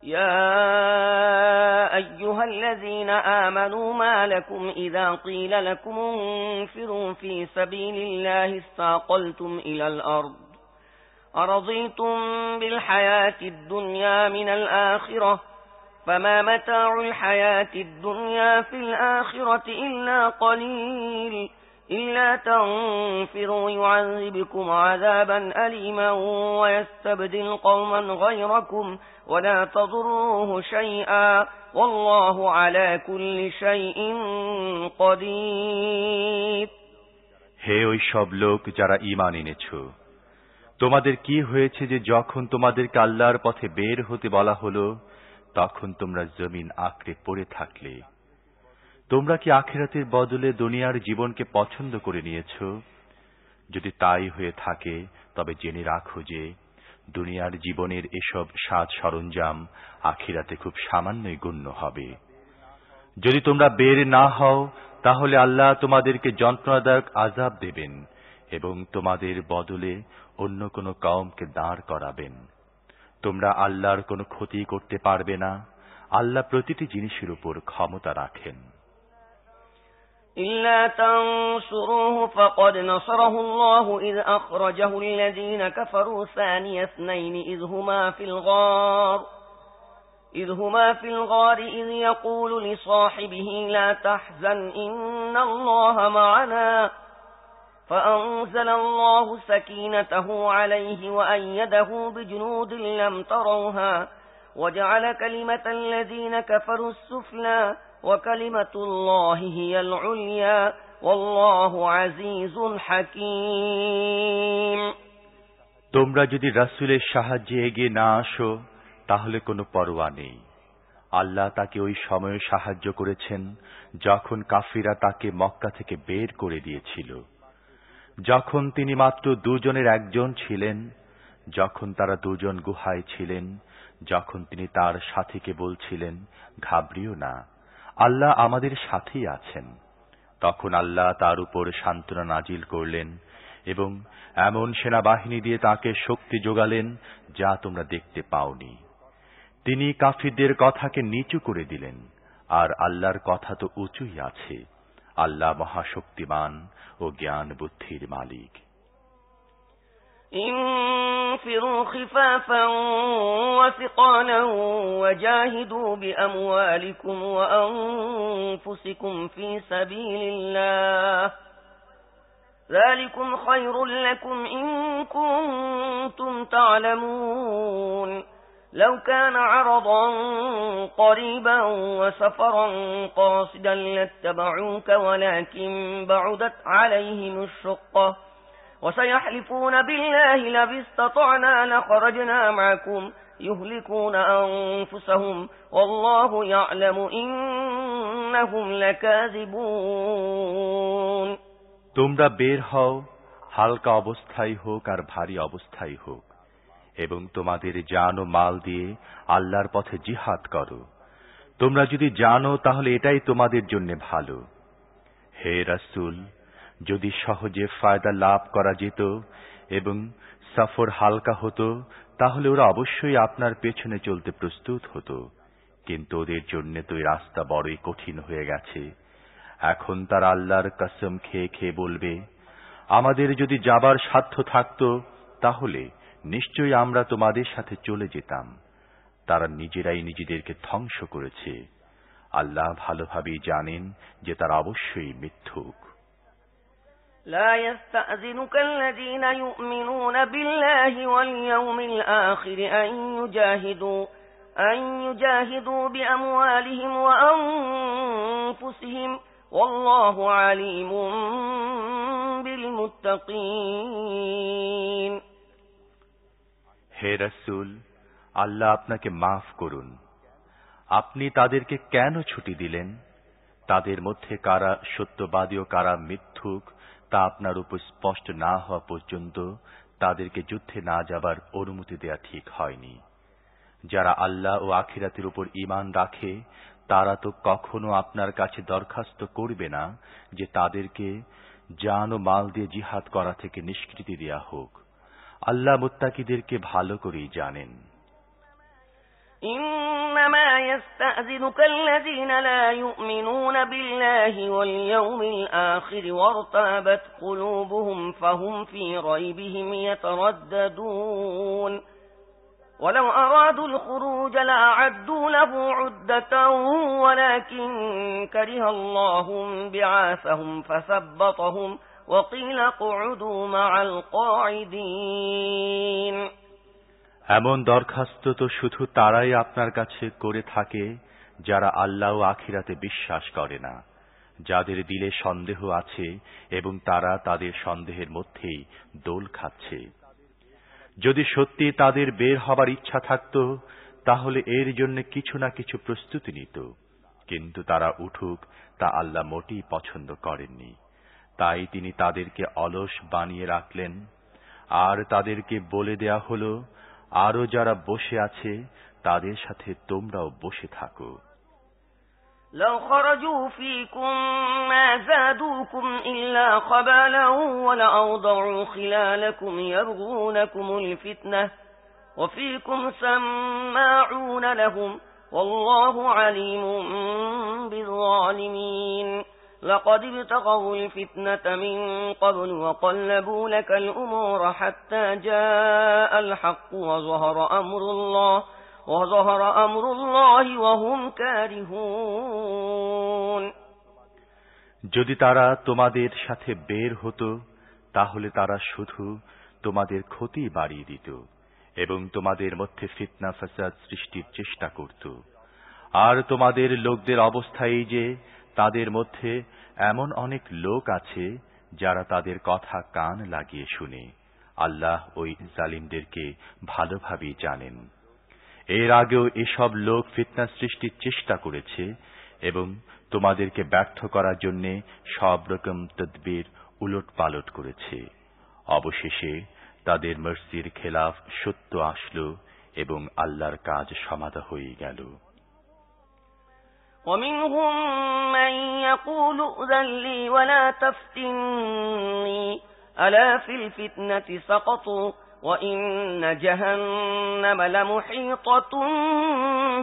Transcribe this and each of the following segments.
يا أيها الذين آمنوا ما لكم إذا قيل لكم انفروا في سبيل الله استثقلتم إلى الأرض أرضيتم بالحياة الدنيا من الآخرة فما متاع الحياة الدنيا في الآخرة إلا قليل إلا تنفروا يعذبكم عذابا أليما ويستبدل قوما غيركم ولا تضروه شيئا والله على كل شيء قدير। হে ওই সব লোক যারা ঈমান এনেছো, তোমাদের কি হয়েছে যে যখন তোমাদেরকে আল্লাহর পথে বের হতে বলা হলো তখন তোমরা জমিন আঁকড়ে পড়ে থাকলে? তোমরা কি আখিরাতের বদলে দুনিয়ার জীবনকে পছন্দ করে নিয়েছো? যদি তাই হয়ে থাকে তবে জেনে রাখো যে দুনিয়ার জীবনের এসব সাজ সরঞ্জাম আখিরাতে খুব সামান্যই গণ্য হবে। যদি তোমরা বের না হও তাহলে আল্লাহ তোমাদেরকে যন্ত্রণাদায়ক আযাব দেবেন এবং তোমাদের বদলে অন্য কোনো কওমকে দাঁড় করাবেন। তোমরা আল্লাহর কোনো ক্ষতি করতে পারবে না। আল্লাহ প্রতিটি জিনিসের উপর ক্ষমতা রাখেন। إلا تنصروه فقد نصره الله إذ أخرجه الذين كفروا ثاني اثنين إذ هما في الغار إذ يقول لصاحبه لا تحزن إن الله معنا فأنزل الله سكينته عليه وأيده بجنود لم تروها وجعل كلمة الذين كفروا السفلى وكلمة الله هي العليا والله عزيز حكيم। তোমরা যদি রাসূলের সাহায্যে এগিয়ে না আসো তাহলে কোনো পরোয়া নেই। আল্লাহ তাকে ওই সময়ে সাহায্য করেছেন যখন কাফিররা তাকে মক্কা থেকে বের করে দিয়েছিল, যখন তিনি মাত্র দুজনের একজন ছিলেন, যখন তারা দুজন গুহায় ছিলেন, যখন তিনি তার সাথীকে বলছিলেন ঘাবড়িও না, আল্লাহ আমাদের সাথেই আছেন। তখন আল্লাহ তার উপর সান্ত্বনা নাজিল করলেন এবং এমন সেনাবাহিনী দিয়ে তাকে শক্তি যোগালেন যা তোমরা দেখতে পাওনি। তিনি কাফিরদের কথাকে নিচু করে দিলেন, আর আল্লাহর কথা তো উঁচুই আছে। আল্লাহ মহাশক্তিমান ও জ্ঞান বুদ্ধির মালিক। انفروا خفافا وثقالا وجاهدوا بأموالكم وأنفسكم في سبيل الله ذلكم خير لكم إن كنتم تعلمون لو كان عرضا قريبا وسفرا قاصدا لاتبعوك ولكن بعدت عليهم الشقة وسيحلفون بالله لو استطعنا لخرجنا معكم يهلكون أنفسهم والله يعلم إنهم لكاذبون। তোমরা বের হও, হালকা অবস্থায় হোক আর ভারী অবস্থায় হোক, এবং তোমাদের জান ও মাল দিয়ে আল্লাহর পথে জিহাদ করো। তোমরা যদি জানো তাহলে এটাই তোমাদের জন্য ভালো। হে রাসূল, যদি সহজে ফায়দা লাভ করা যেত এবং সফর হালকা হতো তাহলে ওরা অবশ্যই আপনার পেছনে চলতে প্রস্তুত হতো, কিন্তু ওদের জন্য তো এই রাস্তা বড়ই কঠিন হয়ে গেছে। এখন তারা আল্লাহর কসম খেয়ে খেয়ে বলবে, আমাদের যদি যাবার সাধ্য থাকত তাহলে নিশ্চয়ই আমরা তোমাদের সাথে চলে যেতাম। তারা নিজেরাই নিজেদেরকে ধ্বংস করেছে। আল্লাহ ভালোভাবেই জানেন যে তারা অবশ্যই মিথ্যুক। لا يستأذنك الذين يؤمنون بالله واليوم الآخر أن يجاهدوا بأموالهم وأنفسهم والله عليم بالمتقين। হে রাসূল, আল্লাহ আপনাকে মাফ করুন। আপনি তাদেরকে কেন ছুটি দিলেন? তাদের মধ্যে কারা সত্যবাদী ও কারা মিথ্যুক তা আপনার উপর স্পষ্ট না হওয়া পর্যন্ত তাদেরকে যুদ্ধে না যাবার অনুমতি দেয়া ঠিক হয়নি। যারা আল্লাহ ও আখিরাতের উপর ঈমান রাখে তারা তো কখনো আপনার কাছে দরখাস্ত করবে না যে তাদেরকে জান ও মাল দিয়ে জিহাদ করা থেকে নিষ্কৃতি দেয়া হোক। আল্লাহ মুত্তাকিদেরকে ভালো করেই জানেন। إنما يستأذنك الذين لا يؤمنون بالله واليوم الآخر وارتابت قلوبهم فهم في ريبهم يترددون ولو أرادوا الخروج لأعدوا له عدة ولكن كره الله بعاثهم فثبطهم وقيل اقعدوا مع القاعدين এমন দরখাস্ত তো শুধু তারাই আপনার কাছে করে থাকে যারা আল্লাহ ও আখিরাতে বিশ্বাস করে না, যাদের দিলে সন্দেহ আছে এবং তারা তাদের সন্দেহের মধ্যেই দোল খাচ্ছে। যদি সত্যি তাদের বের হবার ইচ্ছা থাকত তাহলে এর জন্য কিছু না কিছু প্রস্তুতি নিত, কিন্তু তারা উঠুক তা আল্লাহ মোটেই পছন্দ করেননি। তাই তিনি তাদেরকে অলস বানিয়ে রাখলেন। আর তাদেরকে বলে দেয়া হলো, আরো যারা বসে আছে তাদের সাথে তোমরাও বসে থাকো। لو خرجوا فيكم ما زادوكم إلا خبالا ولأوضعوا خلالكم يبغونكم الفتنة وفيكم سماعون لهم والله عليم بالظالمين لقد ابتغوا الفتنة من قبل وقلبوا لك الأمور حتى جاء الحق وظهر أمر الله وهم كارهون যদি তারা তোমাদের সাথে বের হতো তাহলে তারা শুধু তোমাদের ক্ষতি বাড়িয়ে দিত এবং তোমাদের মধ্যে ফিতনা ফাসাদ সৃষ্টির চেষ্টা করত। আর তোমাদের লোকদের অবস্থা এই যে তাদের মধ্যে এমন অনেক লোক আছে যারা তাদের কথা কান লাগিয়ে শুনে। আল্লাহ ওই জালিমদেরকে ভালোভাবেই জানেন। এর আগেও এসব লোক ফিতনা সৃষ্টির চেষ্টা করেছে এবং তোমাদেরকে ব্যর্থ করার জন্য সব রকম তদবির উলটপালট করেছে। অবশেষে তাদের মর্জির খেলাফ সত্য আসলো এবং আল্লাহর কাজ সমাধা হয়ে গেল। ومنهم من يقول ائذن لي ولا تفتني ألا في الفتنة سقطوا وإن جهنم لمحيطة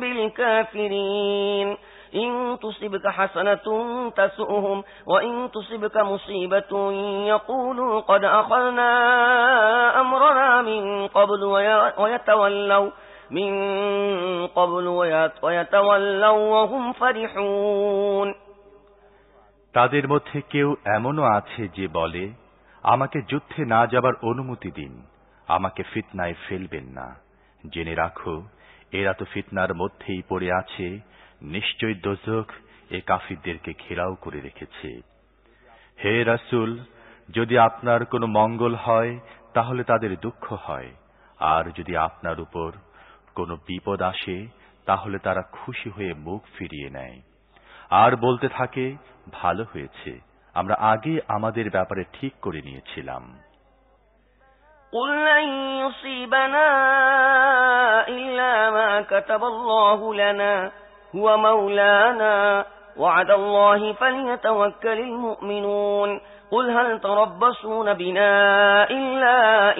بالكافرين إن تصبك حسنة تسؤهم وإن تصبك مصيبة يقولوا قد أخذنا أمرنا من قبل ويتولوا وهم فرحون তাদের মধ্যে কেউ এমনও আছে যে বলে, আমাকে যুদ্ধে না যাবার অনুমতি দিন, আমাকে ফিতনায় ফেলবেন না। জেনে রাখো এরা তো ফিতনার মধ্যেই পড়ে আছে, নিশ্চয় দোজখ এ কাফিরদেরকে ঘেরাও করে রেখেছে। হে রাসূল, যদি আপনার কোনো মঙ্গল হয় তাহলে তাদের দুঃখ হয়, আর যদি আপনার উপর কোনো বিপদ আসে তাহলে তারা খুশি হয়ে মুখ ফিরিয়ে নেয় আর বলতে থাকে, ভালো হয়েছে, আমরা আগে আমাদের ব্যাপারে ঠিক করে নিয়েছিলাম। قُل لَّن يُصِيبَنَا إِلَّا مَا كَتَبَ اللَّهُ لَنَا هُوَ مَوْلَانَا وَعَلَى اللَّهِ فَلْيَتَوَكَّلِ الْمُؤْمِنُونَ قُلْ هَلْ تَرَبَّصُونَ بِنَا إِلَّا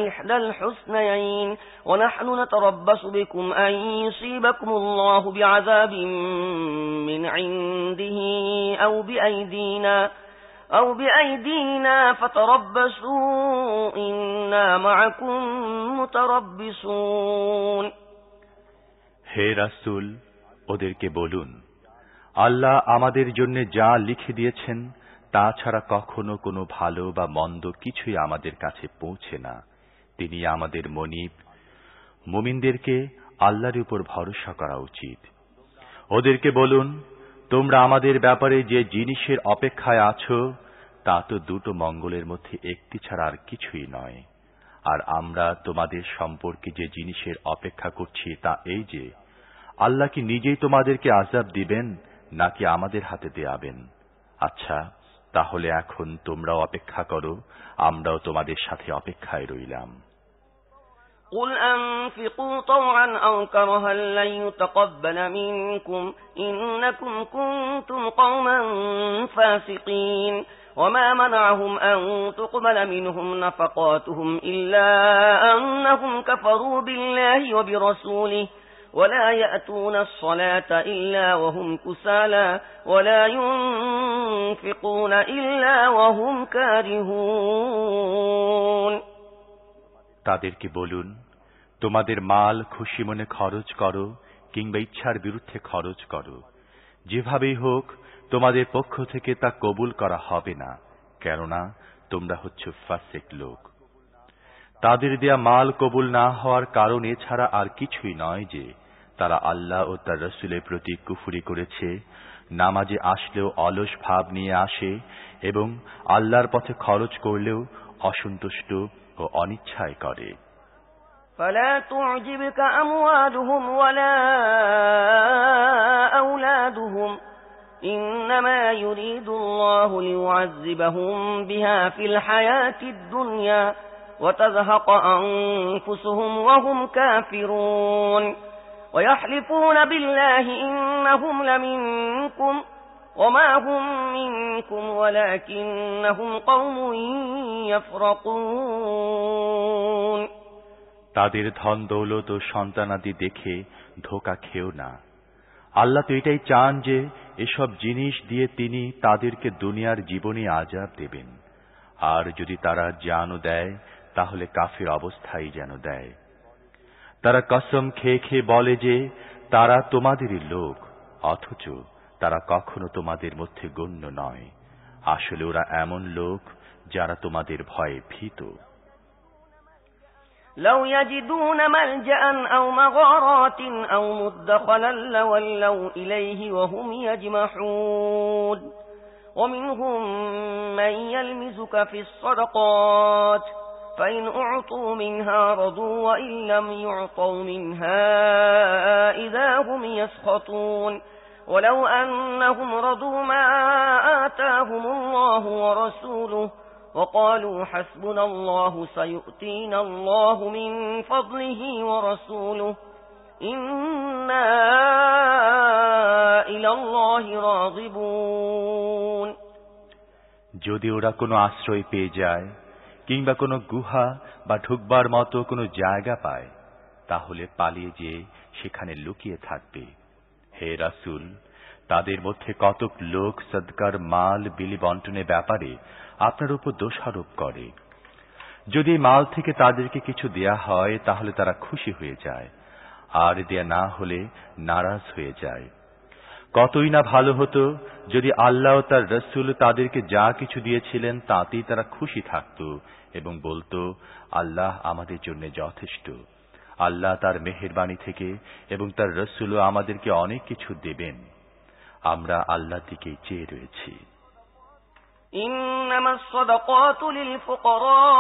إِحْدَى الْحُسْنَيَيْنِ وَنَحْنُ نَتَرَبَّصُ بِكُمْ أَن يُصِيبَكُمُ اللَّهُ بِعَذَابٍ مِّنْ عِندِهِ أو بأيدينا فتربصوا إنا معكم متربصون হে রাসূল, ওদেরকে বলুন, আল্লাহ আমাদের জন্য যা লিখে দিয়েছেন তা ছাড়া কখনো কোনো ভালো বা মন্দ কিছুই আমাদের কাছে পৌঁছে না। তিনি আমাদের মনিব। মুমিনদেরকে আল্লাহর উপর ভরসা করা উচিত। ওদেরকে বলুন, তোমরা আমাদের ব্যাপারে যে জিনিসের অপেক্ষায় আছো তা তো দুটো মঙ্গলের মধ্যে একটি ছাড়া আর কিছুই নয়। আর আমরা তোমাদের সম্পর্কে যে জিনিসের অপেক্ষা করছি তা এই যে, আল্লাহ কি নিজেই তোমাদেরকে আযাব দিবেন নাকি আমাদের হাতে দেয়াবেন? আচ্ছা, তাহলে এখন তোমরাও অপেক্ষা করো, আমরাও তোমাদের সাথে অপেক্ষায় রইলাম। قُلْ أَنفِقُوا طَوْعًا أَوْ كَرْهًا لَّن يُتَقَبَّلَ مِنكُمْ إِنَّكُمْ كُنتُمْ قَوْمًا فَاسِقِينَ وَمَا مَنَعَهُمْ أَن تُقْبَلَ مِنْهُمْ نَفَقَاتُهُمْ إِلَّا أَنَّهُمْ كَفَرُوا بِاللَّهِ وَبِرَسُولِهِ ولا يأتون الصلاة إلا وهم كسالى ولا ينفقون إلا وهم كارهون তাদেরকে বলুন, তোমাদের মাল খুশি মনে খরচ করো কিংবা ইচ্ছার বিরুদ্ধে খরচ করো, যেভাবেই হোক তোমাদের পক্ষ থেকে তা কবুল করা হবে না, কেননা তোমরা হচ্ছ ফাসিক লোক। তাদের দেয়া মাল কবুল না হওয়ার কারণ এছাড়া আর কিছুই নয় যে তারা আল্লাহ ও তার রাসূলের প্রতি কুফরি করেছে, নামাজে আসলেও অলস ভাব নিয়ে আসে এবং আল্লাহর পথে খরচ করলেও অসন্তুষ্ট ও অনিচ্ছায় করে। فلا تعجبك أموالهم ولا أولادهم إنما يريد الله ليعذبهم بها في الحياة الدنيا وتزهق أنفسهم وهم كافرون ويحلفون بالله إنهم لمنكم وما هم منكم ولكنهم قوم يفرقون তাদের ধন দৌলত ও সন্তানাদি দেখে ধোঁকা খেও না। আল্লাহ তো এটাই চান যে এসব জিনিস দিয়ে তিনি তাদেরকে দুনিয়ার জীবনে আযাব দেবেন, আর যদি তারা জানও দেয় তাহলে কাফির অবস্থায় যেন দেয়। তারা কসম খেয়ে খেয়ে বলে যে তারা তোমাদেরই লোক, অথচ তারা কখনো তোমাদের মধ্যে গণ্য নয়। আসলে ওরা এমন লোক যারা তোমাদের ভয়ে ভীত। لو يجدون ملجأ أو مغارات أو مدخلا لولوا إليه وهم يجمحون ومنهم من يلمزك في الصدقات فإن أعطوا منها رضوا وإن لم يعطوا منها إذا هم يسخطون ولو أنهم رضوا ما آتاهم الله ورسوله وقالوا حسبنا الله سيؤتينا الله من فضله ورسوله إنا إلى الله راغبون যদি ওরা কোনো আশ্রয় পেয়ে যায় কিংবা কোনো গুহা বা ঢুকবার মতো কোনো জায়গা পায়, তাহলে পালিয়ে যেয়ে সেখানে লুকিয়ে থাকবে। হে রাসূল, তাদের মধ্যে কতক লোক সদকার মাল বিলি বন্টনের ব্যাপারে আপনার উপর দোষারোপ করে। যদি মাল থেকে তাদেরকে কিছু দেয়া হয় তাহলে তারা খুশি হয়ে যায়, আর দেয়া না হলে নারাজ হয়ে যায়। কতই না ভালো হতো যদি আল্লাহ ও তার রাসূল তাদেরকে যা কিছু দিয়েছিলেন তাতেই তারা খুশি থাকত এবং বলতো, আল্লাহ আমাদের জন্য যথেষ্ট। আল্লাহ তার মেহেরবানি থেকে এবং তার রাসূলও আমাদেরকে অনেক কিছু দেবেন। আমরা আল্লাহর দিকেই চেয়ে রয়েছি। إنما الصدقات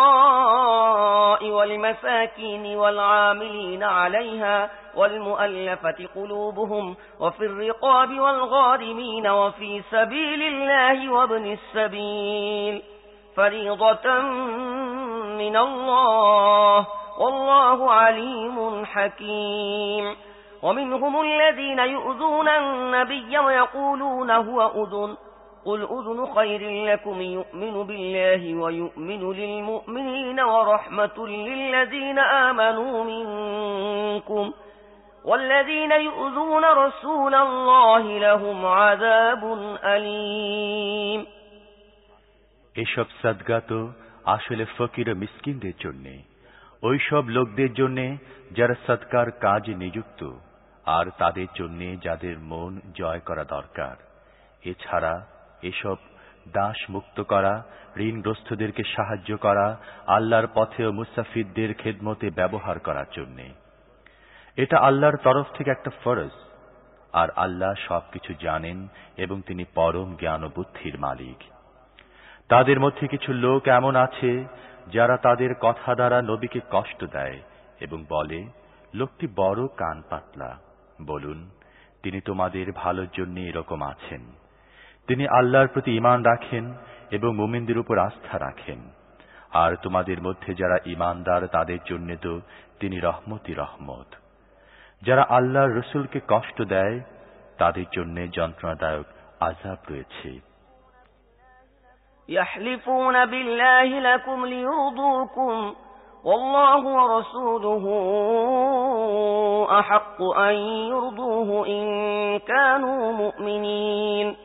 للفقراء والمساكين والعاملين عليها والمؤلفة قلوبهم وفي الرقاب والغارمين وفي سبيل الله وابن السبيل فريضة من الله والله عليم حكيم ومنهم الذين يؤذون النبي ويقولون هو أذن قل أذن خير لكم يؤمن بالله ويؤمن للمؤمنين ورحمة للذين آمنوا منكم والذين يؤذون رسول الله لهم عذاب أليم এসব সাদকা তো আসলে ফকির ও মিসকিনদের জন্য, ওই সব লোকদের জন্য যারা সদকার কাজে নিযুক্ত, আর তাদের জন্য যাদের মন জয় করা দরকার। এছাড়া এসব দাস মুক্ত করা, ঋণগ্রস্তদেরকে সাহায্য করা, আল্লাহর পথে ও মুসাফিরদের খেদমতে ব্যবহার করার জন্য। এটা আল্লাহর তরফ থেকে একটা ফরজ, আর আল্লাহ সবকিছু জানেন এবং তিনি পরম জ্ঞান ও বুদ্ধির মালিক। তাদের মধ্যে কিছু লোক এমন আছে যারা তাদের কথা দ্বারা নবীকে কষ্ট দেয় এবং বলে, লোকটি বড় কান পাতলা। বলুন, তিনি তোমাদের ভালোর জন্য এরকম আছেন। তিনি আল্লাহর প্রতি ঈমান রাখেন এবং মুমিনদের উপর আস্থা রাখেন, আর তোমাদের মধ্যে যারা ঈমানদার তাদের জন্য তো তিনি রহমতই রহমত। যারা আল্লাহর রাসূলকে কষ্ট দেয় তাদের জন্য যন্ত্রণাদায়ক আযাব রয়েছে। يحلفون بالله لكم ليرضوكم والله ورسوله أحق أن يرضوه إن كانوا مؤمنين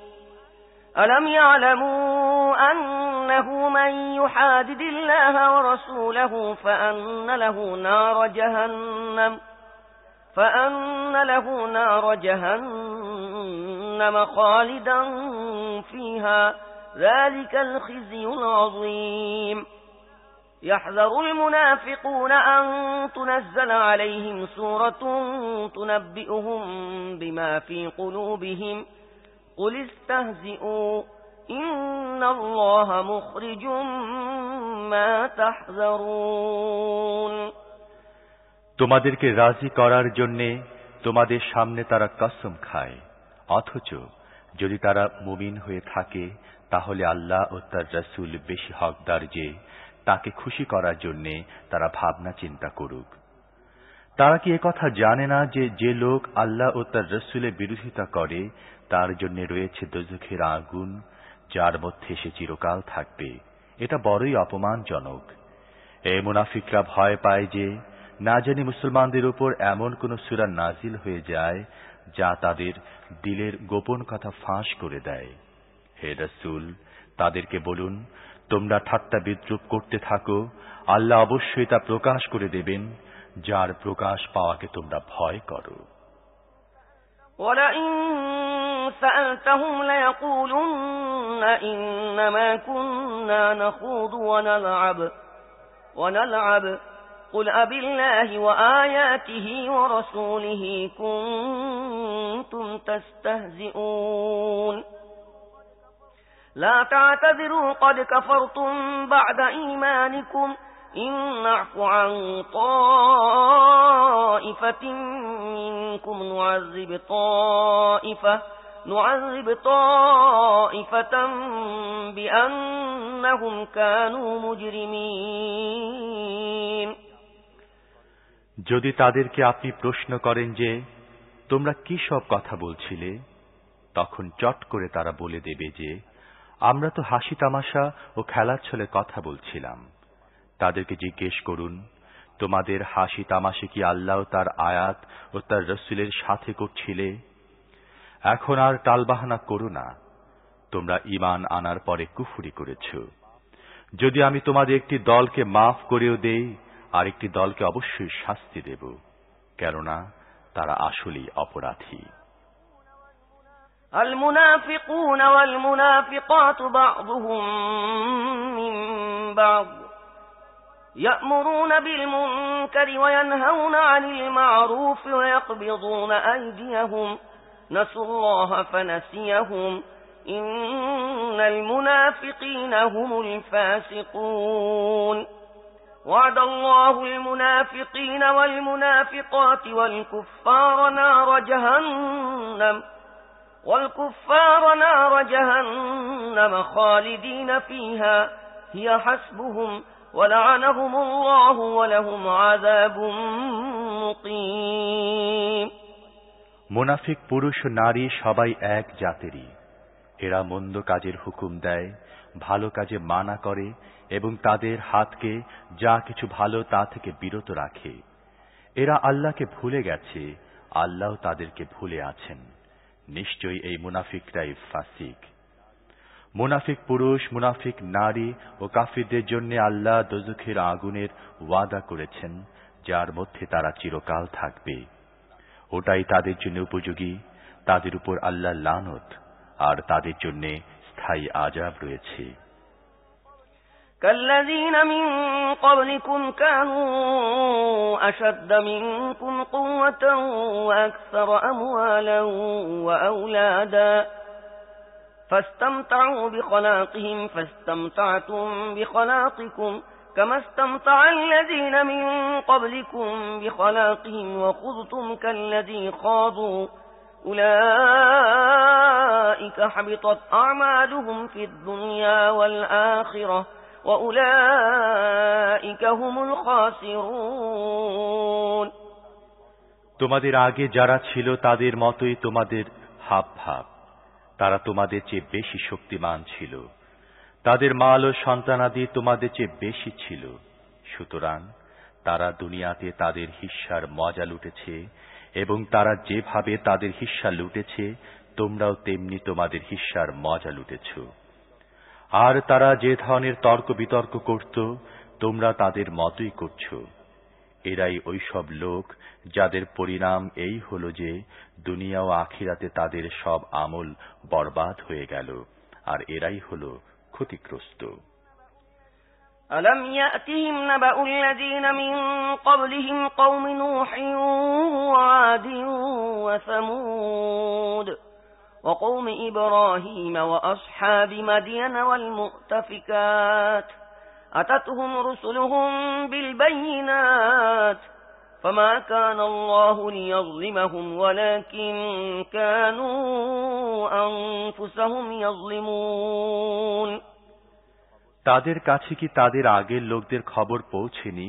ألم يعلموا أنه من يحادد الله ورسوله فأن له نار جهنم خالدا فيها ذلك الخزي العظيم يحذر المنافقون أن تنزل عليهم سورة تنبئهم بما في قلوبهم قل استهزئوا إن الله مخرج ما تحذرون তোমাদেরকে রাজি করার জন্য তোমাদের সামনে তারা কসম খায়, অথচ যদি তারা মুমিন হয়ে থাকে তাহলে আল্লাহ ও তার রাসূল বেশি হকদার যে তাকে খুশি করার জন্য তারা ভাবনা চিন্তা করুক। তারা কি একথা জানে না যে যে লোক আল্লাহ ও তার রাসূলের বিরোধিতা করে তার জন্য রয়েছে দোজখের আগুন, যার মধ্যে সে চিরকাল থাকবে। এটা বড়ই অপমানজনক। এই মুনাফিকরা ভয় পায় যে না জানি মুসলমানদের উপর এমন কোন সূরা নাজিল হয়ে যায় যা তাদের দিলের গোপন কথা ফাঁস করে দেয়। হে রাসূল, তাদেরকে বলুন, তোমরা ঠাট্টা বিদ্রূপ করতে থাকো, আল্লাহ অবশ্যই তা প্রকাশ করে দেবেন, যার প্রকাশ পাওয়াকে তোমরা ভয় করো। وَلَئِن سَأَلْتَهُمْ لَيَقُولُنَّ إِنَّمَا كُنَّا نَخُوضُ وَنَلْعَبُ قُلْ أَبِاللَّهِ وَآيَاتِهِ وَرَسُولِهِ كُنتُمْ تَسْتَهْزِئُونَ لا تعتذروا قد كفرتم بعد إيمانكم إن نعف عن طائفة منكم نعذب طائفة بأنهم كانوا مجرمين যদি তাদেরকে আপনি প্রশ্ন করেন যে তোমরা কি সব কথা বলছিলে, তখন চট করে তারা বলে দেবে যে আমরা তো হাসি তামাশা ও খেলার ছলে কথা বলছিলাম। তাদেরকে জিজ্ঞেস করুন, তোমাদের হাসি তামাশা কি আল্লাহ তার আয়াত ও তার রাসূলের সাথে করছিলে? এখন আর টালবাহানা করো না, তোমরা ঈমান আনার পরে কুফরি করেছ। যদি আমি তোমাদের একটি দলকে মাফ করেও দেই, আর একটি দলকে অবশ্যই শাস্তি দেব, কেননা তারা আসলেই অপরাধী। المنافقون والمنافقات بعضهم من بعض يأمرون بالمنكر وينهون عن المعروف ويقبضون أيديهم نسوا الله فنسيهم إن المنافقين هم الفاسقون وعد الله المنافقين والمنافقات والكفار نار جهنم خالدين فيها هي حسبهم ولعنهم الله ولهم عذاب مقيم মুনাফিক পুরুষ ও নারী সবাই এক জাতেরই। এরা মন্দ কাজের হুকুম দেয়, ভালো কাজে মানা করে এবং তাদের হাতকে যা কিছু ভালো তা থেকে বিরত রাখে। এরা আল্লাহকে ভুলে গেছে, আল্লাহ তাদেরকে ভুলে আছেন। নিশ্চয়ই এই মুনাফিকরাই ফাসিক। মুনাফিক পুরুষ, মুনাফিক নারী ও কাফিরদের জন্য আল্লাহ দোজখের আগুনের ওয়াদা করেছেন, যার মধ্যে তারা চিরকাল থাকবে। ওটাই তাদের জন্য উপযোগী, তাদের উপর আল্লাহর লানত, আর তাদের জন্য স্থায়ী আযাব রয়েছে। كالذين من قبلكم كانوا أشد منكم قوة وأكثر أموالا وأولادا فاستمتعوا بخلاقهم فاستمتعتم بخلاقكم كما استمتع الذين من قبلكم بخلاقهم وخذتم كالذي خاضوا أولئك حبطت أعمالهم في الدنيا والآخرة وأولئك هم الخاسرون তোমাদের আগে যারা ছিল তাদের মতোই তোমাদের হাবভাব। তারা তোমাদের চেয়ে বেশি শক্তিমান ছিল, তাদের মাল ও সন্তানাদি তোমাদের চেয়ে বেশি ছিল। সুতরাং তারা দুনিয়াতে তাদের হিস্সার মজা লুটেছে এবং তারা যেভাবে তাদের হিস্সা লুটেছে তোমরাও তেমনি তোমাদের হিস্সার মজা লুটেছ। আর তারা যে ধরনের তর্ক বিতর্ক করত তোমরা তাদের মতই করছ। এরাই ওইসব লোক যাদের পরিণাম এই হলো যে দুনিয়া ও আখিরাতে তাদের সব আমল বরবাদ হয়ে গেল, আর এরাই হলো ক্ষতিগ্রস্ত। ألم يأتهم نبأ الذين من قبلهم قوم نوح وعاد وثمود وقوم إبراهيم وأصحاب مدين والمؤتفكات أتتهم رسلهم بالبينات فما كان الله ليظلمهم ولكن كانوا أنفسهم يظلمون। তাদের কাছে কি তাদের আগের লোকদের খবর পৌঁছেনি?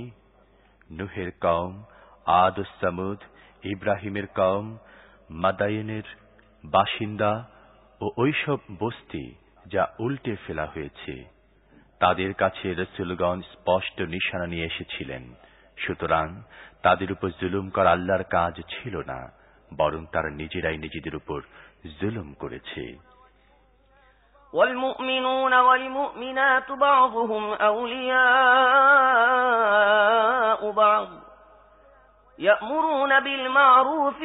নূহের কওম, আদ ও সামুদ, ইব্রাহিমের কওম, মাদায়েনের বাসিন্দা ও ওইসব বস্তি যা উল্টে ফেলা হয়েছে, তাদের কাছে রাসূলগণ স্পষ্ট নিশানা নিয়ে এসেছিলেন। সুতরাং তাদের উপর জুলুম করা আল্লাহর কাজ ছিল না, বরং তারা নিজেরাই নিজেদের উপর জুলুম করেছে। والمؤمنون والمؤمنات بعضهم أولياء بعض يأمرون بالمعروف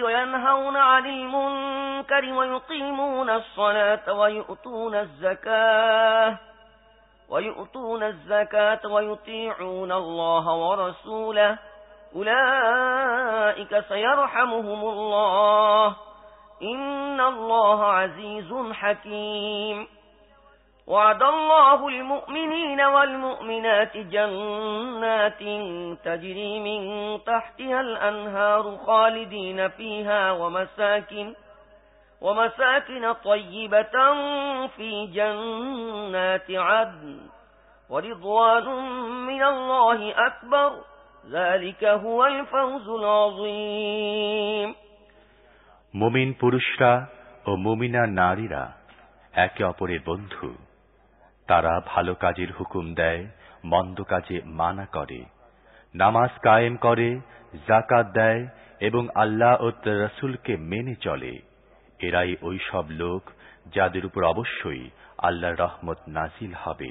وينهون عن المنكر ويقيمون الصلاة ويؤتون الزكاة ويطيعون الله ورسوله أولئك سيرحمهم الله إن الله عزيز حكيم وعد الله المؤمنين والمؤمنات جنات تجري من تحتها الأنهار خالدين فيها ومساكن طيبة في جنات عدن ورضوان من الله أكبر ذلك هو الفوز العظيم। মুমিন পুরুষরা ও মুমিনা নারীরা একে অপরের বন্ধু। তারা ভালো কাজের হুকুম দেয়, মন্দ কাজে মানা করে, নামাজ কায়েম করে, যাকাত দেয় এবং আল্লাহ ও তার রাসূলকে মেনে চলে। এরাই ওই সব লোক যাদের উপর অবশ্যই আল্লাহর রহমত নাজিল হবে।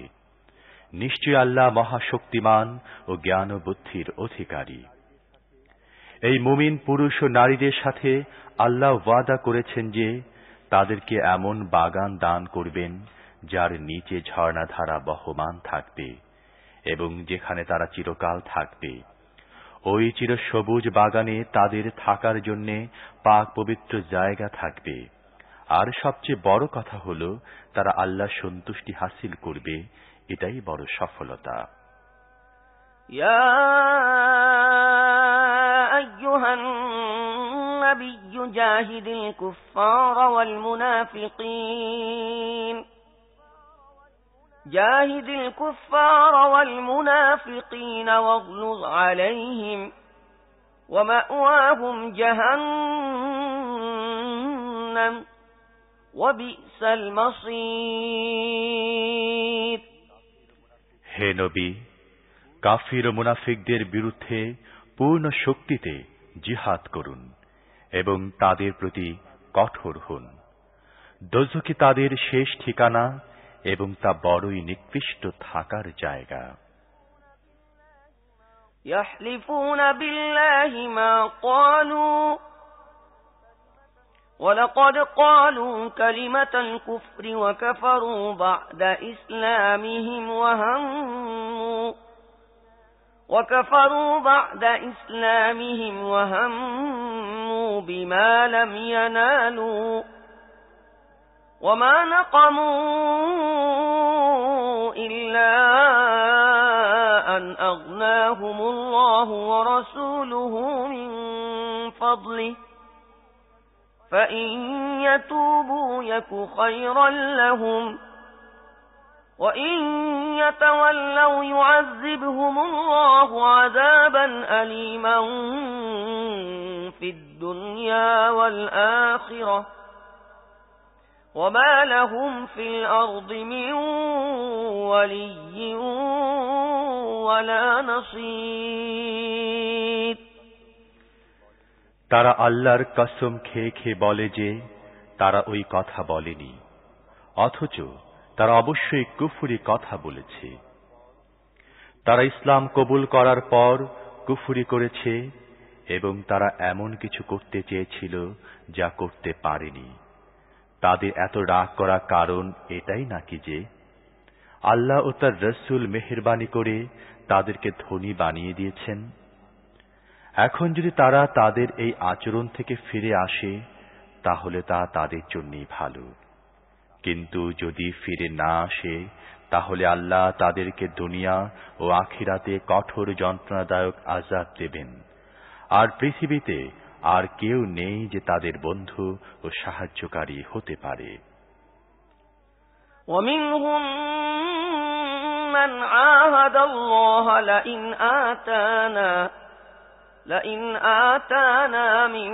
নিশ্চয় আল্লাহ মহাশক্তিমান ও জ্ঞান ও বুদ্ধির অধিকারী। এই মুমিন পুরুষ ও নারীদের সাথে আল্লাহ ওয়াদা করেছেন যে তাদেরকে এমন বাগান দান করবেন যার নিচে ঝর্ণাধারা বহমান থাকবে এবং যেখানে তারা চিরকাল থাকবে। ওই চিরসবুজ বাগানে তাদের থাকার জন্য পাক পবিত্র জায়গা থাকবে। আর সবচেয়ে বড় কথা হলো তারা আল্লাহর সন্তুষ্টি হাসিল করবে, এটাই বড় সফলতা। ইয়া আইয়ুহান নাবিয়্যু জাহিদিল কুফফারা ওয়াল মুনাফিকিন ওয়াগলুয আলাইহিম ওয়া মা'ওয়াহুম জাহান্নাম ওয়া বি'সাল মাসীর। হে নবী, কাফির ও মুনাফিকদের বিরুদ্ধে পূর্ণ শক্তিতে জিহাদ করুন এবং তাদের প্রতি কঠোর হন। দোজখে তাদের শেষ ঠিকানা এবং তা বড়ই নিকৃষ্ট থাকার জায়গা। يحلفون بالله ما قالوا ولقد قالوا كلمة الكفر وكفروا بعد إسلامهم وهموا بما لم ينالوا وما نقموا إلا أن أغناهم الله ورسوله من فضله فإن يتوبوا يك خيرا لهم وإن يتولوا يعذبهم الله عذابا أليما في الدنيا والآخرة وما لهم في الأرض من ولي ولا نصير তারা আল্লাহর কসম খেয়ে খেয়ে বলে যে তারা ওই কথা বলেনি, অথচ তারা অবশ্যই কুফরি কথা বলেছে। তারা ইসলাম কবুল করার পর কুফরি করেছে এবং তারা এমন কিছু করতে চেয়েছিল যা করতে পারেনি। তাদের এত রাগ করার কারণ এটাই নাকি যে আল্লাহ ও তার রাসূল মেহেরবানি করে তাদেরকে ধনী বানিয়ে দিয়েছেন? এখন যদি তারা তাদের এই আচরণ থেকে ফিরে আসে তাহলে তা তাদের জন্যই ভালো, কিন্তু যদি ফিরে না আসে তাহলে আল্লাহ তাদেরকে দুনিয়া ও আখিরাতে কঠোর যন্ত্রণাদায়ক আযাব দেবেন। আর পৃথিবীতে আর কেউ নেই যে তাদের বন্ধু ও সাহায্যকারী হতে পারে। ومنهم من عاهد الله لئن آتانا من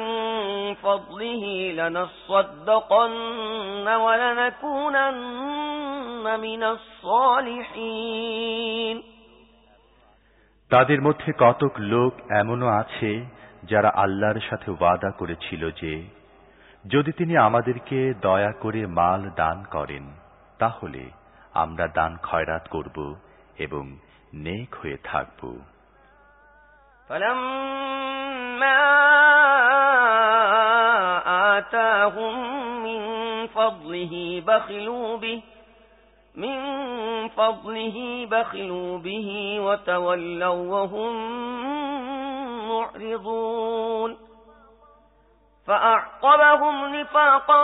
فضله لنصدقن ولنكونن من الصالحين তাদের মধ্যে কতক লোক এমনও আছে যারা আল্লাহর সাথে ওয়াদা করেছিল যে যদি তিনি আমাদেরকে দয়া করে মাল দান করেন তাহলে আমরা দান খয়রাত করব এবং নেক হয়ে থাকব। فلما آتاهم من فضله بخلوا به وتولوا وهم معرضون فأعقبهم نفاقا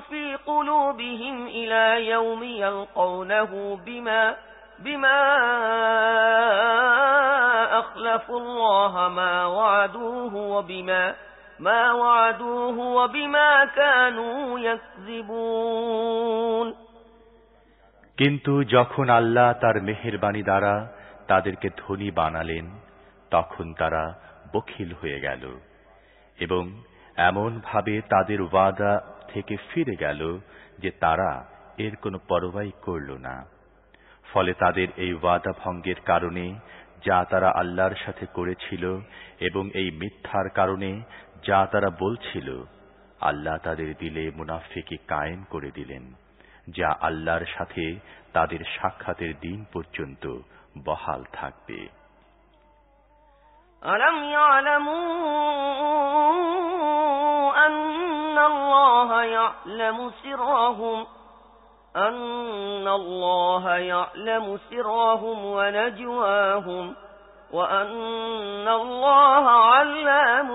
في قلوبهم إلى يوم يلقونه بما أخلفوا الله ما وعدوه وبما كانوا يكذبون কিন্তু যখন আল্লাহ তার মেহেরবানি দ্বারা তাদেরকে ধনী বানালেন তখন তারা বখিল হয়ে গেল এবং এমন ভাবে তাদের ওয়াদা থেকে ফিরে গেল যে তারা এর কোনো পরোয়াই করল না। ফলে তাদের এই ওয়াদা ভঙ্গের কারণে যা তারা আল্লাহর সাথে করেছিল এবং এই মিথ্যার কারণে যা তারা বলছিল, আল্লাহ তাদের দিলে মুনাফিকি কায়েম করে দিলেন, যা আল্লাহর সাথে তাদের সাক্ষাতের দিন পর্যন্ত বহাল থাকবে। ألم يعلموا أن الله يعلم سرهم ونجواهم وأن الله علام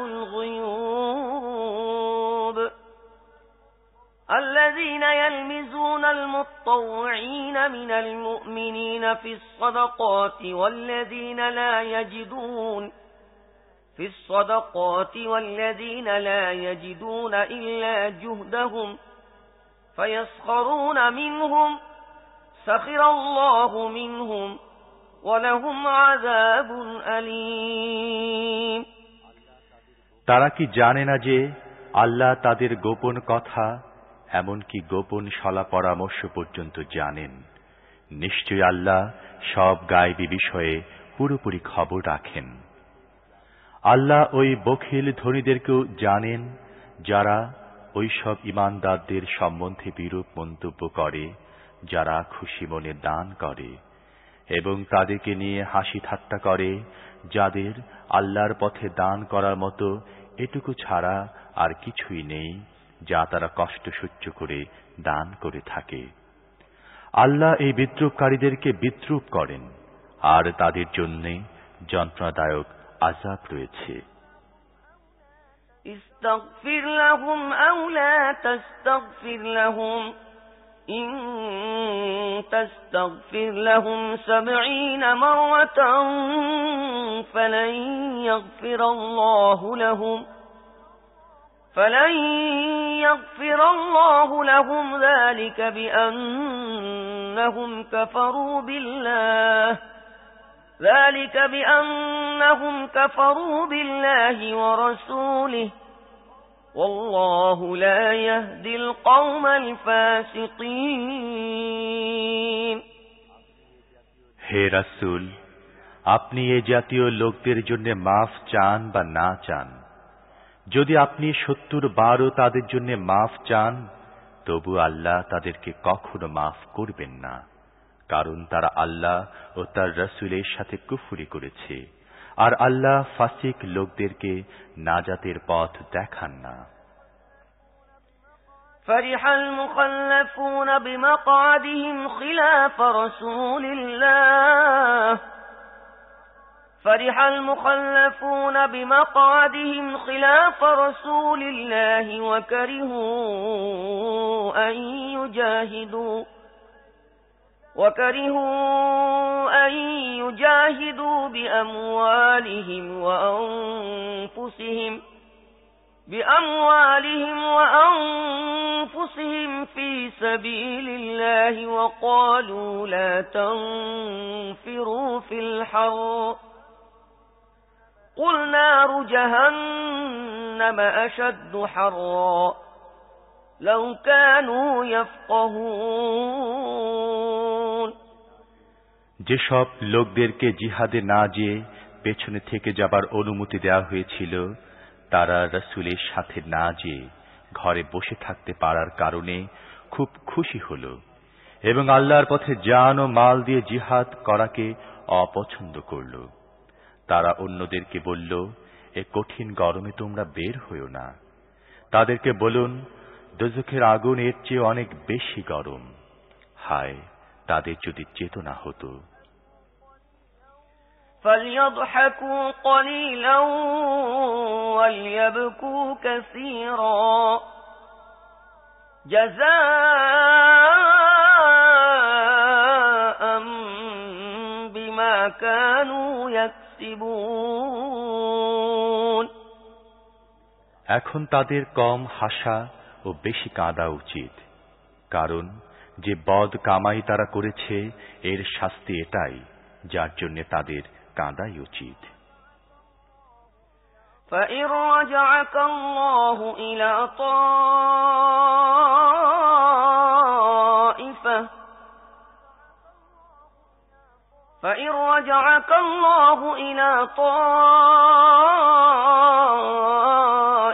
الغيوب الذين يلمزون المتطوعين من المؤمنين في الصدقات والذين لا يجدون إلا جهدهم فيسخرون منهم سخر الله منهم ولهم عذاب أليم তারা কি জানে না যে আল্লাহ তাদের গোপন কথা এমনকি গোপন সলা পরামর্শ পর্যন্ত জানেন? নিশ্চয় আল্লাহ সব গায়বী বিষয়ে পুরোপুরি খবর রাখেন। আল্লাহ ওই বখিল ধনীদেরকেও জানেন যারা ওই সব ঈমানদারদের সম্বন্ধে বিরূপ মন্তব্য করে যারা খুশি মনে দান করে এবং তাদেরকে নিয়ে হাসি ঠাট্টা করে, যাদের আল্লাহর পথে দান করার মতো এটুকু ছাড়া আর কিছুই নেই যা তারা কষ্ট সহ্য করে দান করে থাকে। আল্লাহ এই বিদ্রুপকারীদেরকে বিদ্রুপ করেন আর তাদের জন্য যন্ত্রণাদায়ক আযাব রয়েছে। استغفر لهم أو لا تستغفر لهم إن تستغفر لهم 70 مرة فلن يغفر الله لهم ذلك بأنهم كفروا بالله ورسوله والله لا يهدي القوم الفاسقين হে রাসূল, আপনি এ জাতীয় লোকদের জন্য মাফ চান বা না চান, যদি আপনি 70 বারও তাদের জন্য মাফ চান, তবু আল্লাহ তাদেরকে কখনো মাফ করবেন না, কারণ তারা আল্লাহ ও তার রাসূলের সাথে কুফরি করেছে, আর আল্লাহ ফাসিক লোকদেরকে নাজাতের পথ দেখান না। فرح المخلفون بمقعدهم خلاف رسول الله فرح المخلفون بمقعدهم خلاف رسول الله وكرهوا أن يجاهدوا بأموالهم وأنفسهم في سبيل الله وقالوا لا تنفروا في الحر قل نار جهنم أشد حرا لو كانوا يفقهون যেসব লোকদেরকে জিহাদে না যেয়ে পেছনে থেকে যাবার অনুমতি দেওয়া হয়েছিল, তারা রাসূলের সাথে না যেয়ে ঘরে বসে থাকতে পারার কারণে খুব খুশি হল এবং আল্লাহর পথে জান ও মাল দিয়ে জিহাদ করাকে অপছন্দ করল। তারা অন্যদেরকে বলল, এ কঠিন গরমে তোমরা বের হইও না। তাদেরকে বলুন, দোজখের আগুন এর চেয়ে অনেক বেশি গরম। হায়, তাদের যদি চেতনা হতো। فليضحكوا قليلا وليبكوا كثيرا جزاء بما كانوا يكسبون এখন তাদের কম হাসা ও বেশি কাঁদা উচিত, কারণ যে বদ কামাই তারা করেছে এর শাস্তি এটাই, যার জন্য তাদের কাঁদাই উচিত। فإن رجعك الله إلى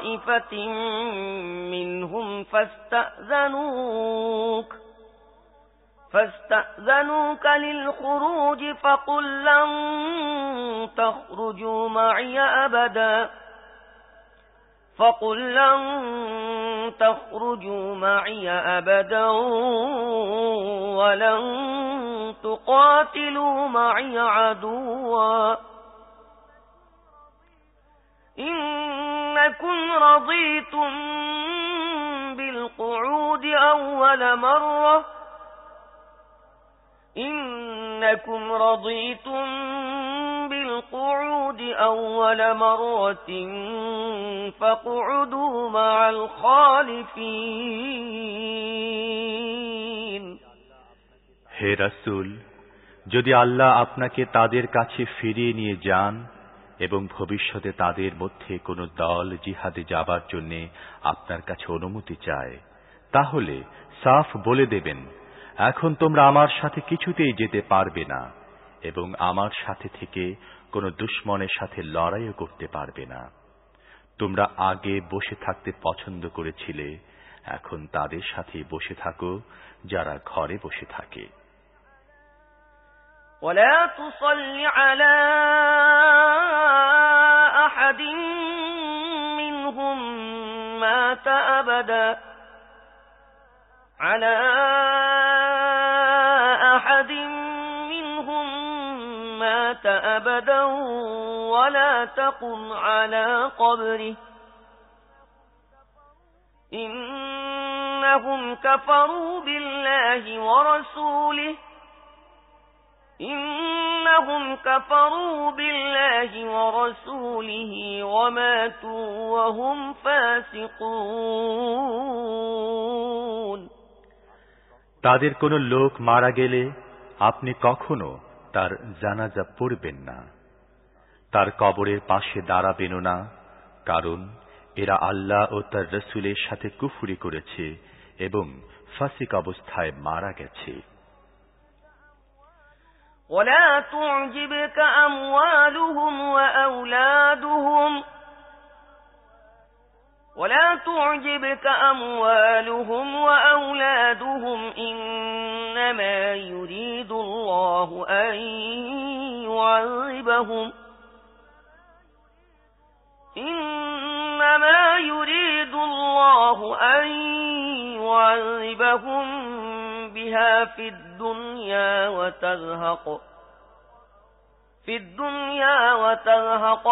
طائفة منهم فاستأذنوك للخروج فقل لن تخرجوا معي أبدا ولن تقاتلوا معي عدوا إنكم رضيتم بالقعود أول مرة فاقعدوا مع الخالفين হে রাসূল, যদি আল্লাহ আপনাকে তাদের কাছে ফিরিয়ে নিয়ে যান এবং ভবিষ্যতে তাদের মধ্যে কোনো দল জিহাদে যাবার জন্য আপনার কাছে অনুমতি চায়, তাহলে সাফ বলে দেবেন, এখন তোমরা আমার সাথে কিছুতেই যেতে পারবে না এবং আমার সাথে থেকে কোনো দুশমনের সাথে লড়াইও করতে পারবে না। তোমরা আগে বসে থাকতে পছন্দ করেছিলে, এখন তাদের সাথে বসে থাকো যারা ঘরে বসে থাকে। ولا تصل على أحد منهم مات أبدا ولا تقم على قبره إنهم كفروا بالله ورسوله وماتوا وهم فاسقون তাদের কোন লোক মারা গেলে আপনি কখনো তার জানাজা পড়বেন না, তার কবরের পাশে দাঁড়াবেন না, কারণ এরা আল্লাহ ও তার রাসূলের সাথে কুফরি করেছে এবং ফাসিক অবস্থায় মারা গেছে। ولا تعجبك أموالهم وأولادهم إنما يريد الله أن يعذبهم بها في الدنيا وتزهق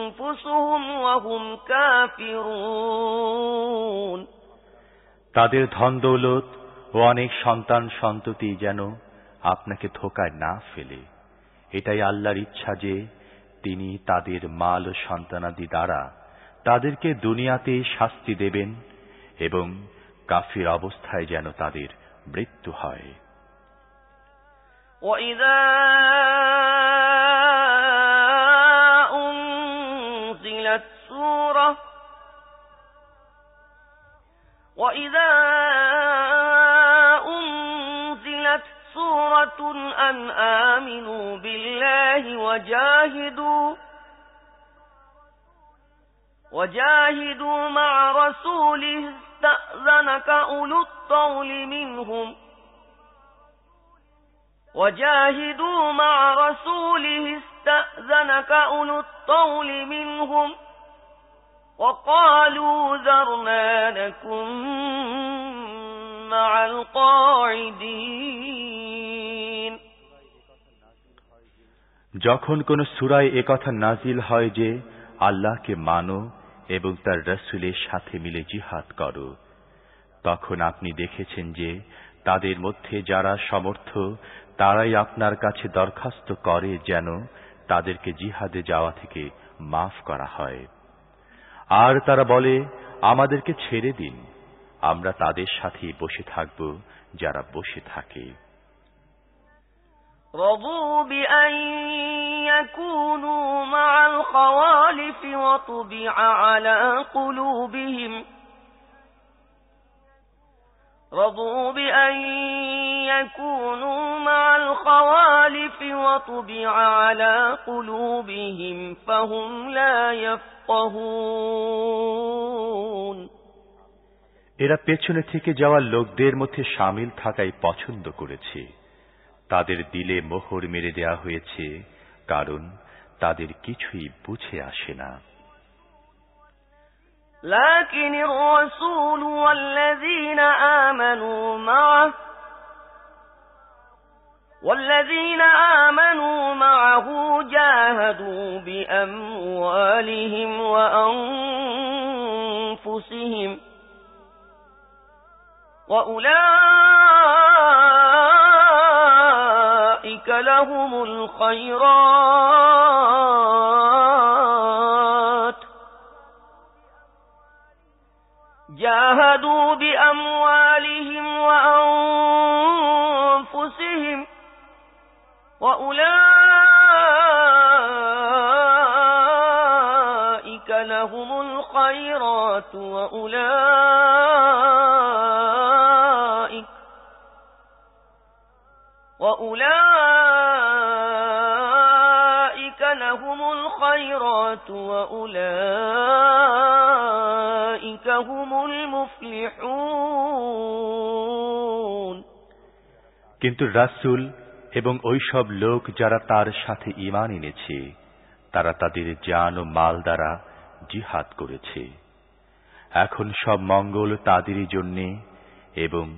أنفسهم وهم كافرون। তাদের ধন দৌলত ও অনেক সন্তান সন্ততি যেন আপনাকে ধোঁকায় না ফেলে, এটাই আল্লাহর ইচ্ছা যে তিনি তাদের মাল ও সন্তানাদি দ্বারা তাদেরকে দুনিয়াতে শাস্তি দেবেন এবং কাফির অবস্থায় যেন তাদের মৃত্যু হয়। وَإِذَا أُنْزِلَتْ سُورَةٌ أَنْ آمِنُوا بِاللَّهِ وَجَاهِدُوا مَعَ رَسُولِهِ اسْتَأْذَنَكَ أُولُو الطَّوْلِ مِنْهُمْ وَقَالُوا ذَرْنَا نَكُنْ مَعَ الْقَاعِدِينَ। যখন কোন সূরায় একথা নাজিল হয় যে আল্লাহকে মানো এবং তার রাসূলের সাথে মিলে জিহাদ করো, তখন আপনি দেখেছেন যে তাদের মধ্যে যারা সমর্থ তারাই আপনার কাছে দরখাস্ত করে যেন তাদেরকে জিহাদে যাওয়া থেকে মাফ করা হয়। আর তারা বলে, আমাদেরকে ছেড়ে দিন, আমরা তাদের সাথে বসে থাকব যারা বসে থাকে। رضوا بأن يكونوا مع الخوالف وطبع على قلوبهم فهم لا يفقهون। এরা পেছনে থেকে যাওয়া লোকদের মধ্যে শামিল থাকাই পছন্দ করেছে, তাদের দিলে মোহর মেরে দেয়া হয়েছে, কারণ তাদের কিছুই বুঝে আসে না। لكن الرسول والذين آمنوا معه جاهدوا بأموالهم وأنفسهم وأولئك لهم الخيرات جاهدوا بأموالهم وأنفسهم وأولئك لهم الخيرات وأولئك هم المفلحون। কিন্তু রাসূল এবং ওইসব লোক যারা তার সাথে ঈমান এনেছে তারা তাদের জান ও মাল দ্বারা জিহাদ করেছে। এখন সব মঙ্গল তাদেরই জন্য এবং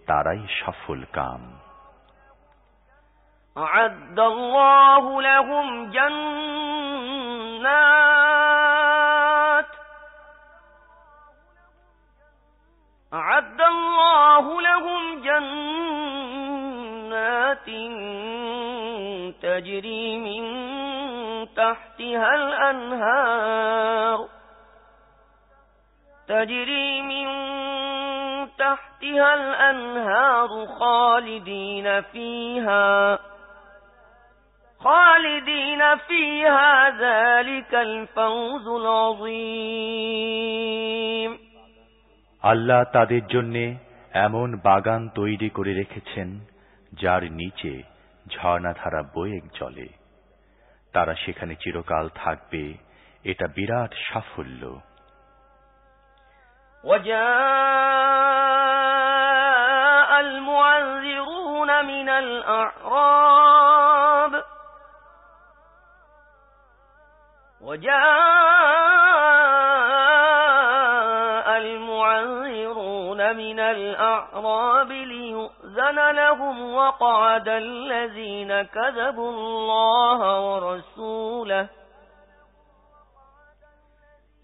তারাই সফল কাম। أعد الله لهم جنات تجري من تحتها الأنهار خالدين فيها ذلك الفوز العظيم আল্লাহ তাদের জন্য এমন বাগান তৈরি করে রেখেছেন যার নিচে ঝর্ণাধারা বয়ে চলে তারা সেখানে চিরকাল থাকবে এটা বিরাট সাফল্য وجاء المعذرون من الأعراب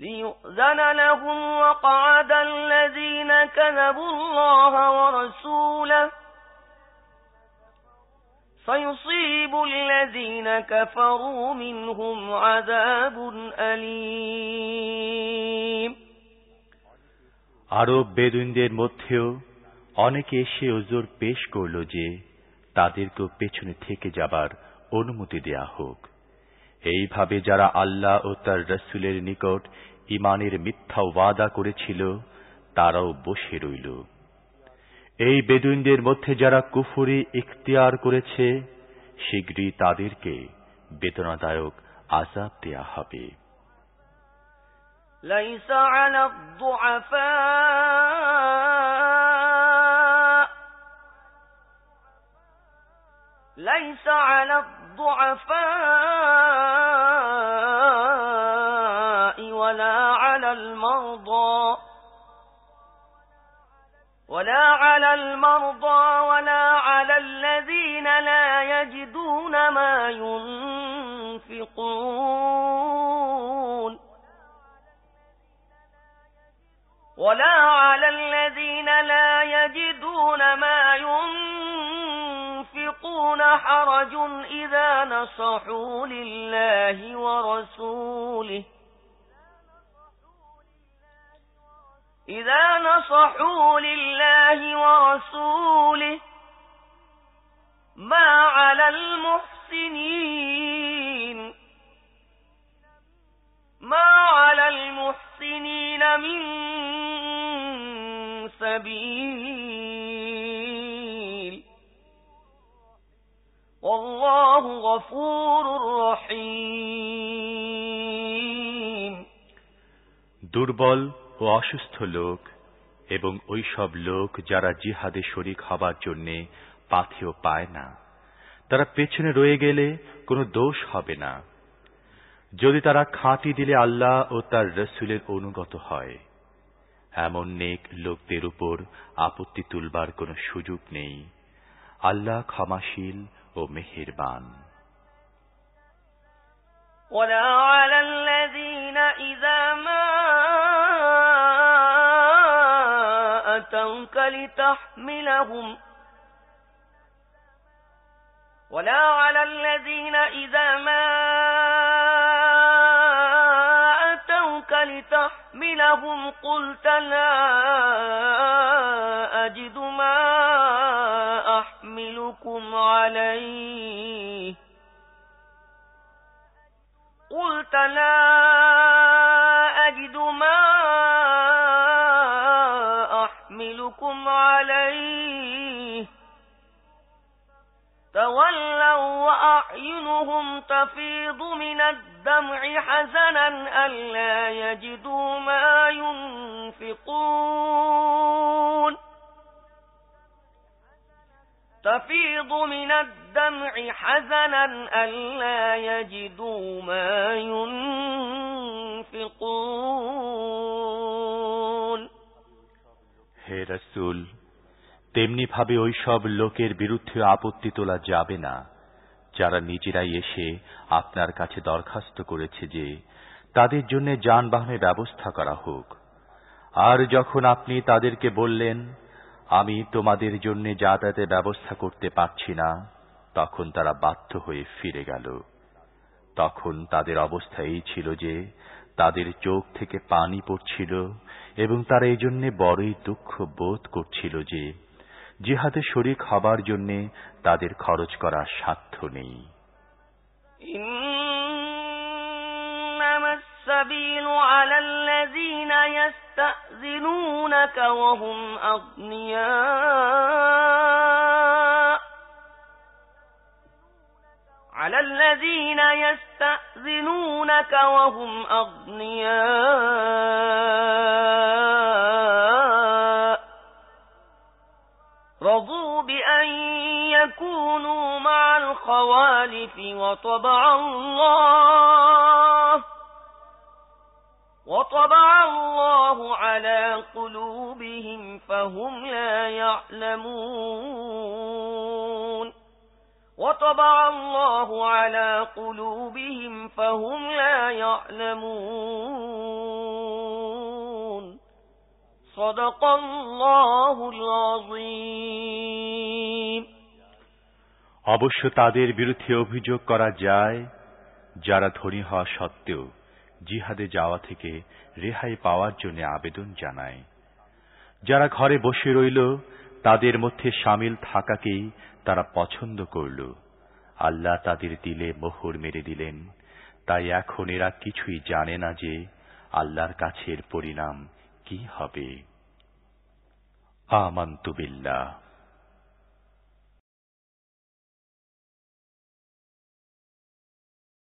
ليؤذن لهم وقعد الذين كذبوا الله ورسوله سيصيب الذين كفروا منهم عذاب أليم আরব বেদুইনদের মধ্যেও অনেকে এসে উযর পেশ করল যে তাদেরকে পেছনে থেকে যাবার অনুমতি দেয়া হোক এইভাবে যারা আল্লাহ ও তার রাসূলের নিকট ঈমানের মিথ্যা ওয়াদা করেছিল তারাও বসে রইল এই বেদুইনদের মধ্যে যারা কুফরি ইখতিয়ার করেছে শীঘ্রই তাদেরকে বেদনাদায়ক আযাব দেয়া হবে ليس على الضعفاء ولا على المرضى ولا على الذين لا يجدون ما ينفقون حرج إذا نصحوا لله ورسوله ما على المحسنين من سبيل والله غفور رحيم দুর্বল ও অসুস্থ লোক এবং ওই সব লোক যারা জিহাদে শরীক হবার জন্য পাথেও পায় না তারা পেছনে রয়ে গেলে কোনো দোষ হবে না যদি তারা খাঁটি দিলে আল্লাহ ও তার রাসূলের অনুগত হয় এমন নেক লোকদের উপর আপত্তি তুলবার কোনো সুযোগ নেই আল্লাহ ক্ষমাশীল ও মেহেরবান ولا على الذين إذا ما أتوك لتحملهم قلت لا أجد ما أحملكم عليه تولوا وأعينهم تفيض من الدمع حزنا ألا يجدوا ما ينفقون হে রাসূল তেমনি ভাবে ওই সব লোকের বিরুদ্ধে আপত্তি তোলা যাবে না যারা নিজেরাই এসে আপনার কাছে দরখাস্ত করেছে যে তাদের জন্য যানবাহনের ব্যবস্থা করা হোক আর যখন আপনি তাদেরকে বললেন আমি তোমাদের জন্য যাতায়াতের ব্যবস্থা করতে পারছি না তখন তারা বাধ্য হয়ে ফিরে গেল তখন তাদের অবস্থা এই ছিল যে তাদের চোখ থেকে পানি পড়ছিল এবং তারা এজন্য বড়ই দুঃখ বোধ করছিল যে জিহাদে শরীক হবার জন্য তাদের খরচ করার সাধ্য নেই إنما السبيل على الذين يستأذنونك وهم أغنياء رضوا بأن يكونوا مع الخوالف وطبع الله على قلوبهم فهم لا يعلمون صدق الله العظيم অবশ্য তাদের বিরুদ্ধে অভিযোগ করা যায় যারা ধনী হওয়া সত্ত্বেও জিহাদে যাওয়া থেকে রেহাই পাওয়ার জন্য আবেদন জানায়। যারা ঘরে বসে রইল তাদের মধ্যে শামিল থাকাকেই তারা পছন্দ করল। আল্লাহ তাদের দিলে মোহর মেরে দিলেন, তাই এখন এরা কিছুই জানে না যে আল্লাহর কাছের পরিণাম কি হবে। আমানতু বিল্লাহ।